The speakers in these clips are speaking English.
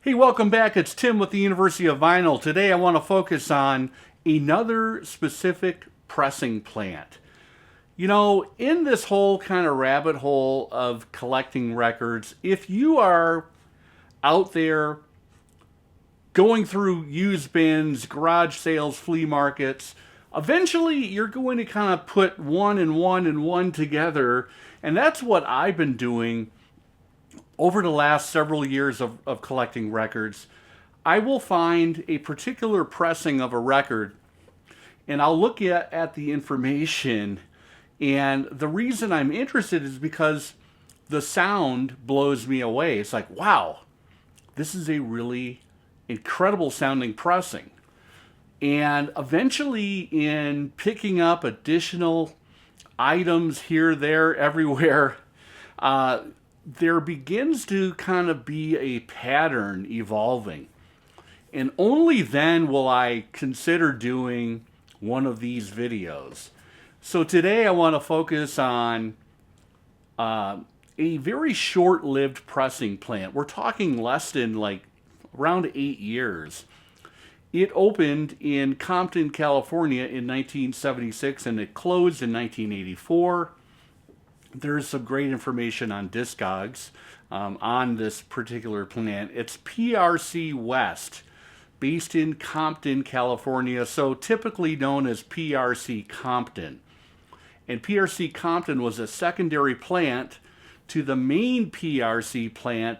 Hey, welcome back. It's Tim with the University of Vinyl. Today I want to focus on another specific pressing plant. You know, in this whole kind of rabbit hole of collecting records, if you are out there going through used bins, garage sales, flea markets, eventually you're going to kind of put one and one and one together. And that's what I've been doing over the last several years of collecting records. I will find a particular pressing of a record and I'll look at the information. And the reason I'm interested is because the sound blows me away. It's like, wow, this is a really incredible sounding pressing. And eventually, in picking up additional items here, there, everywhere, there begins to kind of be a pattern evolving. And only then will I consider doing one of these videos. So today I want to focus on a very short-lived pressing plant. We're talking less than like around 8 years. It opened in Compton, California in 1976 and it closed in 1984. There's some great information on Discogs on this particular plant. It's PRC West, based in Compton, California, so typically known as PRC Compton. And PRC Compton was a secondary plant to the main PRC plant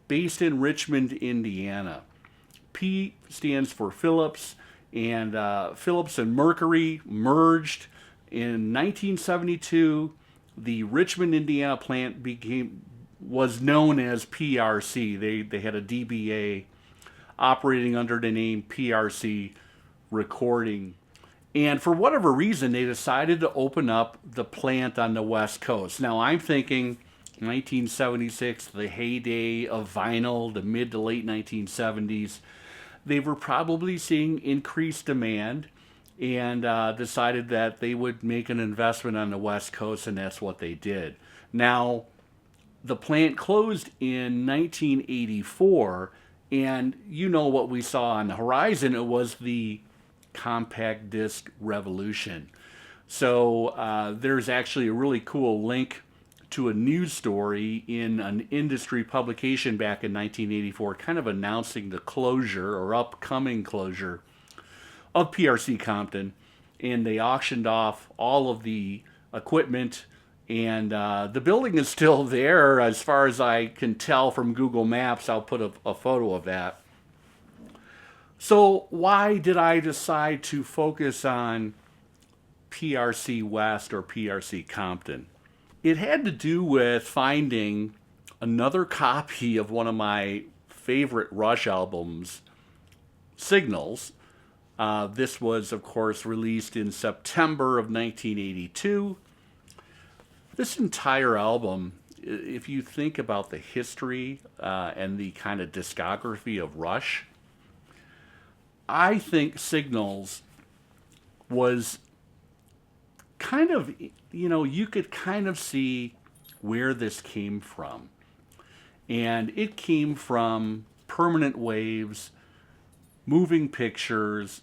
based in Richmond, Indiana. P stands for Phillips, and Phillips and Mercury merged in 1972. The Richmond, Indiana plant was known as PRC. They had a DBA operating under the name PRC Recording. And for whatever reason, they decided to open up the plant on the West Coast. Now, I'm thinking 1976, the heyday of vinyl, the mid to late 1970s. They were probably seeing increased demand and decided that they would make an investment on the West Coast, and that's what they did. Now, the plant closed in 1984, and you know what we saw on the horizon. It was the compact disc revolution. So there's actually a really cool link to a news story in an industry publication back in 1984, kind of announcing the closure or upcoming closure of PRC Compton, and they auctioned off all of the equipment, and the building is still there as far as I can tell from Google Maps. I'll put a photo of that. So why did I decide to focus on PRC West or PRC Compton? It had to do with finding another copy of one of my favorite Rush albums, Signals. This was, of course, released in September of 1982. This entire album, if you think about the history and the kind of discography of Rush, I think Signals was kind of, you know, you could kind of see where this came from. And it came from Permanent Waves, Moving Pictures.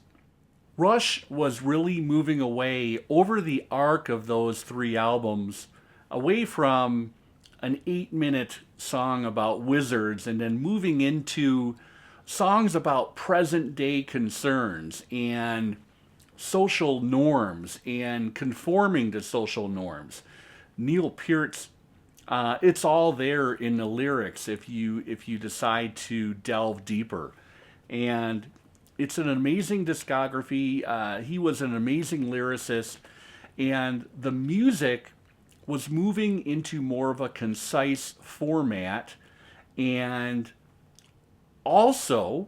Rush was really moving away over the arc of those three albums, away from an 8-minute song about wizards and then moving into songs about present day concerns and social norms and conforming to social norms. Neil Peart's, it's all there in the lyrics if you decide to delve deeper. And it's an amazing discography. He was an amazing lyricist, and the music was moving into more of a concise format. And also,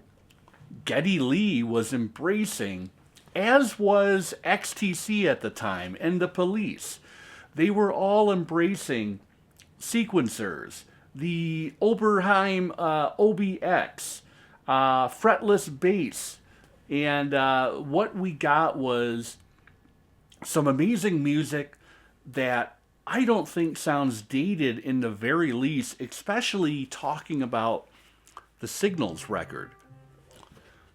Geddy Lee was embracing, as was XTC at the time and the Police. They were all embracing sequencers, the Oberheim OBX, fretless bass. And what we got was some amazing music that I don't think sounds dated in the very least, especially talking about the Signals record.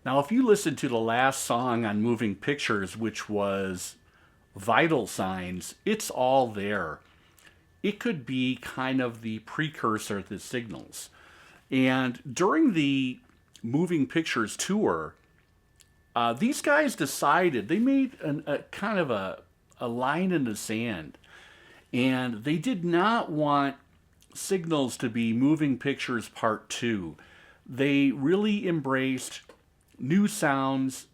Now, if you listen to the last song on Moving Pictures, which was Vital Signs, it's all there. It could be kind of the precursor to Signals. And during the Moving Pictures tour, these guys decided, they made a kind of a line in the sand. And they did not want Signals to be Moving Pictures Part 2. They really embraced new sounds,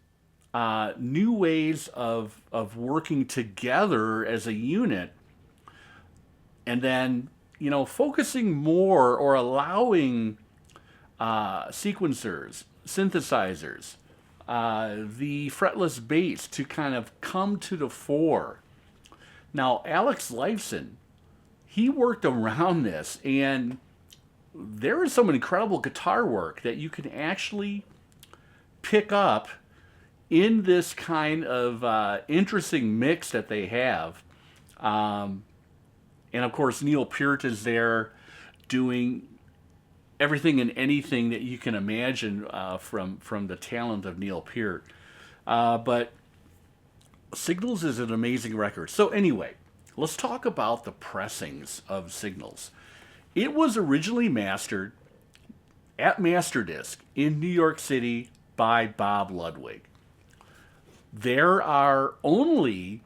new ways of working together as a unit, and then, focusing more or allowing sequencers, synthesizers, the fretless bass to kind of come to the fore. Now, Alex Lifeson, he worked around this, and there is some incredible guitar work that you can actually pick up in this kind of interesting mix that they have. And of course, Neil Peart is there doing everything and anything that you can imagine from the talent of Neil Peart. But Signals is an amazing record. So anyway, let's talk about the pressings of Signals. It was originally mastered at Masterdisc in New York City by Bob Ludwig. There are only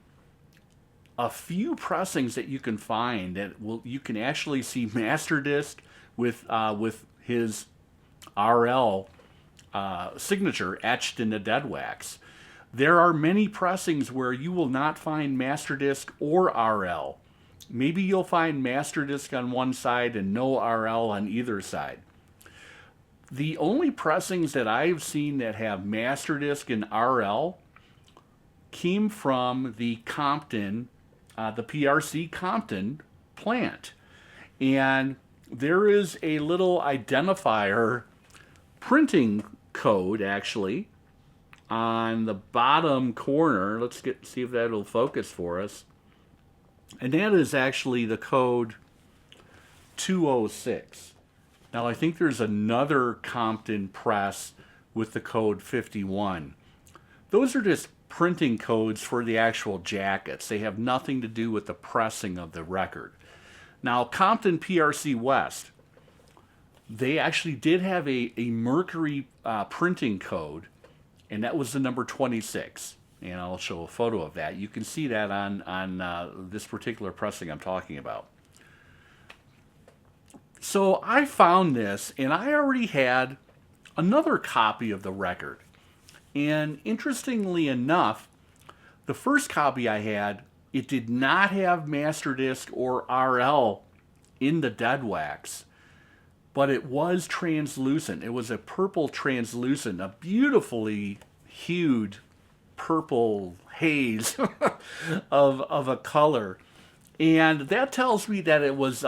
a few pressings that you can find that you can actually see Masterdisc with his RL signature etched in the dead wax. There are many pressings where you will not find Masterdisc or RL. Maybe you'll find Masterdisc on one side and no RL on either side. The only pressings that I've seen that have Masterdisc and RL came from the Compton, the PRC Compton plant. And there is a little identifier printing code, actually, on the bottom corner. Let's see if that'll focus for us. And that is actually the code 206. Now, I think there's another Compton press with the code 51. Those are just printing codes for the actual jackets. They have nothing to do with the pressing of the record. Now, Compton PRC West, they actually did have a Mercury printing code, and that was the number 26. And I'll show a photo of that. You can see that on this particular pressing I'm talking about. So I found this, and I already had another copy of the record. And interestingly enough, the first copy I had, it did not have Masterdisc or RL in the dead wax, but it was translucent. It was a purple translucent, a beautifully hued purple haze of a color. And that tells me that it was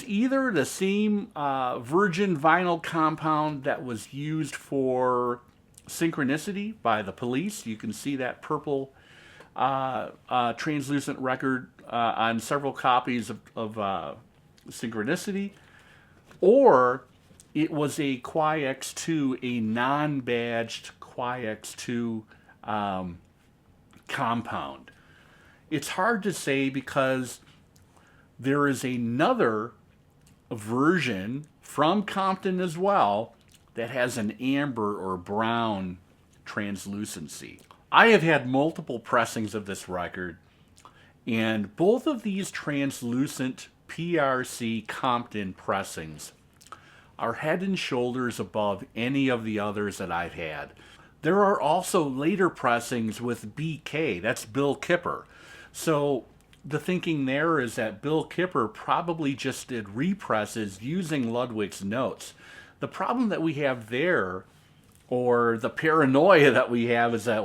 either the same virgin vinyl compound that was used for Synchronicity by the Police. You can see that purple translucent record on several copies of Synchronicity, or it was a Qui-X2, a non-badged Qui-X2 compound. It's hard to say because there is another version from Compton as well that has an amber or brown translucency. I have had multiple pressings of this record, and both of these translucent PRC Compton pressings are head and shoulders above any of the others that I've had. There are also later pressings with BK, that's Bill Kipper. So the thinking there is that Bill Kipper probably just did represses using Ludwig's notes. The problem that we have there, or the paranoia that we have, is that,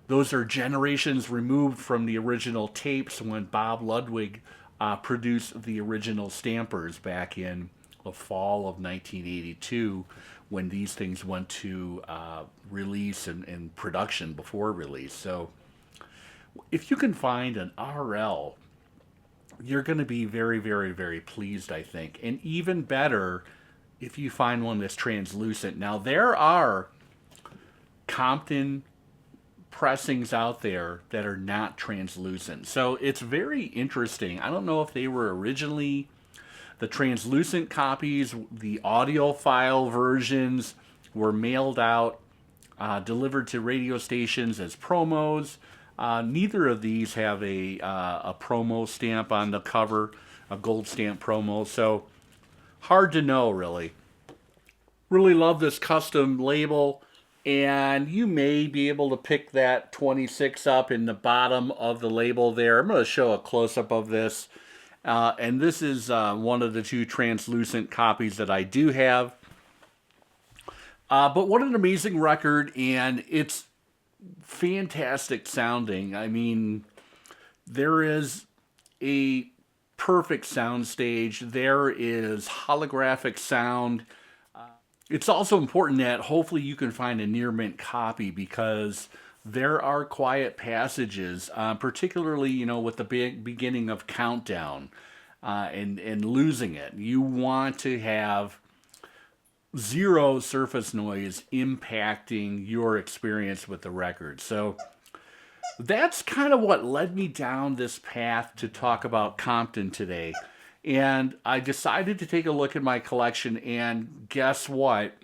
those are generations removed from the original tapes when Bob Ludwig produced the original stampers back in the fall of 1982, when these things went to release and production before release. So if you can find an RL, you're going to be very, very, very pleased, I think. And even better if you find one that's translucent. Now, there are Compton pressings out there that are not translucent. So it's very interesting. I don't know if they were originally the translucent copies, the audiophile versions were mailed out, delivered to radio stations as promos. Neither of these have a promo stamp on the cover, a gold stamp promo. So hard to know, really. Really love this custom label. And you may be able to pick that 26 up in the bottom of the label there. I'm going to show a close-up of this. And this is one of the two translucent copies that I do have. But what an amazing record, and it's fantastic sounding. I mean, there is a perfect sound stage. There is holographic sound. It's also important that hopefully you can find a near mint copy, because there are quiet passages, particularly, you know, with the beginning of Countdown and losing it. You want to have zero surface noise impacting your experience with the record. So that's kind of what led me down this path to talk about Compton today. And I decided to take a look at my collection, and guess what?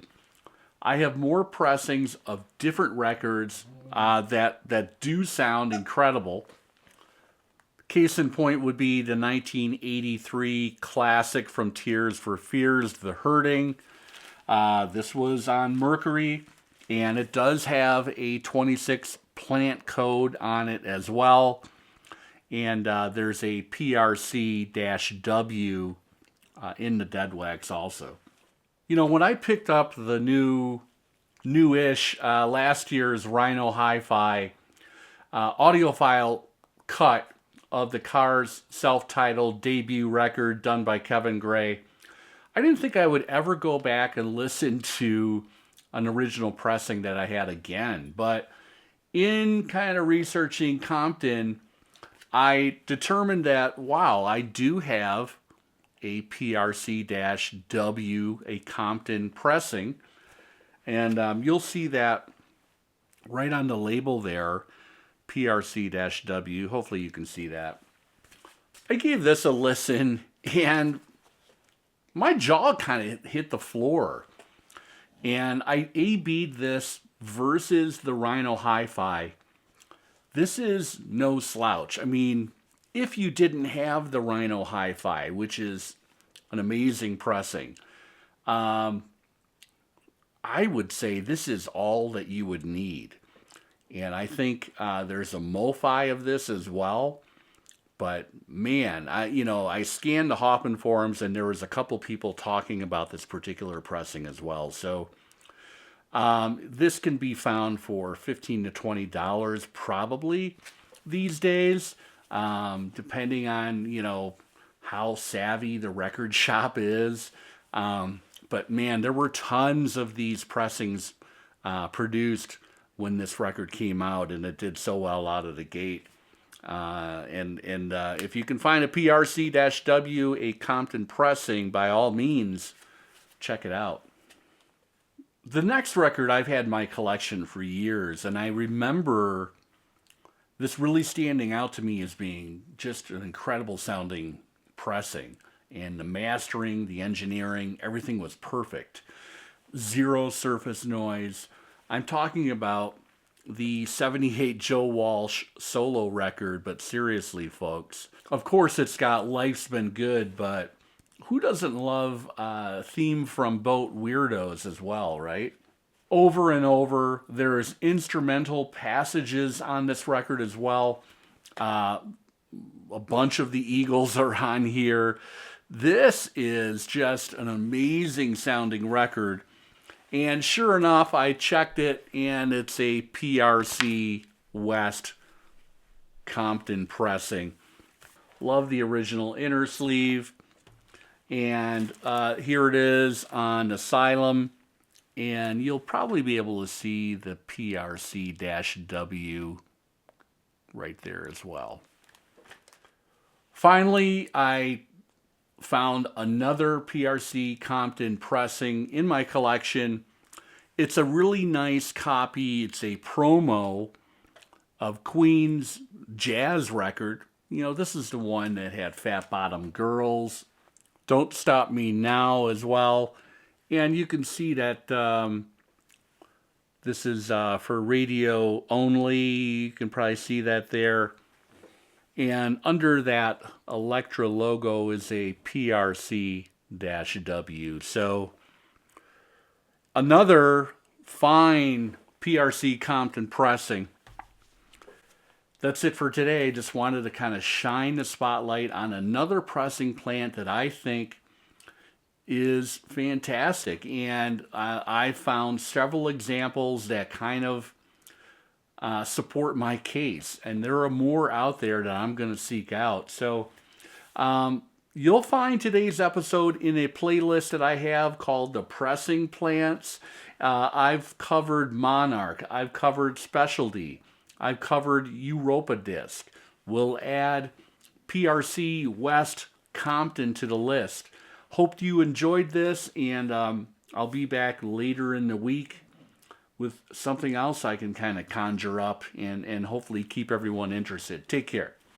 I have more pressings of different records that do sound incredible. Case in point would be the 1983 classic from Tears for Fears, The Hurting. This was on Mercury, and it does have a 26 plant code on it as well. And there's a PRC-W in the dead wax also. You know, when I picked up the newish last year's Rhino Hi-Fi audiophile cut of the Cars' self-titled debut record done by Kevin Gray, I didn't think I would ever go back and listen to an original pressing that I had again. But in kind of researching Compton, I determined that, wow, I do have a PRC-W, a Compton pressing. And you'll see that right on the label there, PRC-W. Hopefully you can see that. I gave this a listen, and my jaw kind of hit the floor. And I A-B'd this versus the Rhino Hi-Fi. This is no slouch. I mean, if you didn't have the Rhino Hi-Fi, which is an amazing pressing, I would say this is all that you would need. And I think there's a MoFi of this as well. But man, I scanned the Hoffman forums, and there was a couple people talking about this particular pressing as well. So this can be found for $15 to $20 probably these days, depending on, how savvy the record shop is. But man, there were tons of these pressings produced when this record came out, and it did so well out of the gate. And if you can find a PRC-W, a Compton pressing, by all means, check it out. The next record I've had in my collection for years, and I remember this really standing out to me as being just an incredible sounding pressing. And the mastering, the engineering, everything was perfect. Zero surface noise. I'm talking about the 78 Joe Walsh solo record, but seriously, folks. Of course, it's got Life's Been Good, but who doesn't love a theme from Boat Weirdos as well, right? Over and over, there's instrumental passages on this record as well. A bunch of the Eagles are on here. This is just an amazing sounding record. And sure enough, I checked it, and it's a PRC West Compton pressing. Love the original inner sleeve. And here it is on Asylum. And you'll probably be able to see the PRC-W right there as well. Finally, I found another PRC Compton pressing in my collection. It's a really nice copy. It's a promo of Queen's jazz record. You know, this is the one that had Fat Bottom Girls, Don't Stop Me Now as well. And you can see that this is for radio only. You can probably see that there. And under that Electra logo is a PRC-W. So another fine PRC Compton pressing. That's it for today. Just wanted to kind of shine the spotlight on another pressing plant that I think is fantastic. And I found several examples that kind of support my case. And there are more out there that I'm going to seek out. So you'll find today's episode in a playlist that I have called The Pressing Plants. I've covered Monarch. I've covered Specialty. I've covered Europa Disc. We'll add PRC West Compton to the list. Hope you enjoyed this, and I'll be back later in the week with something else I can kind of conjure up and hopefully keep everyone interested. Take care.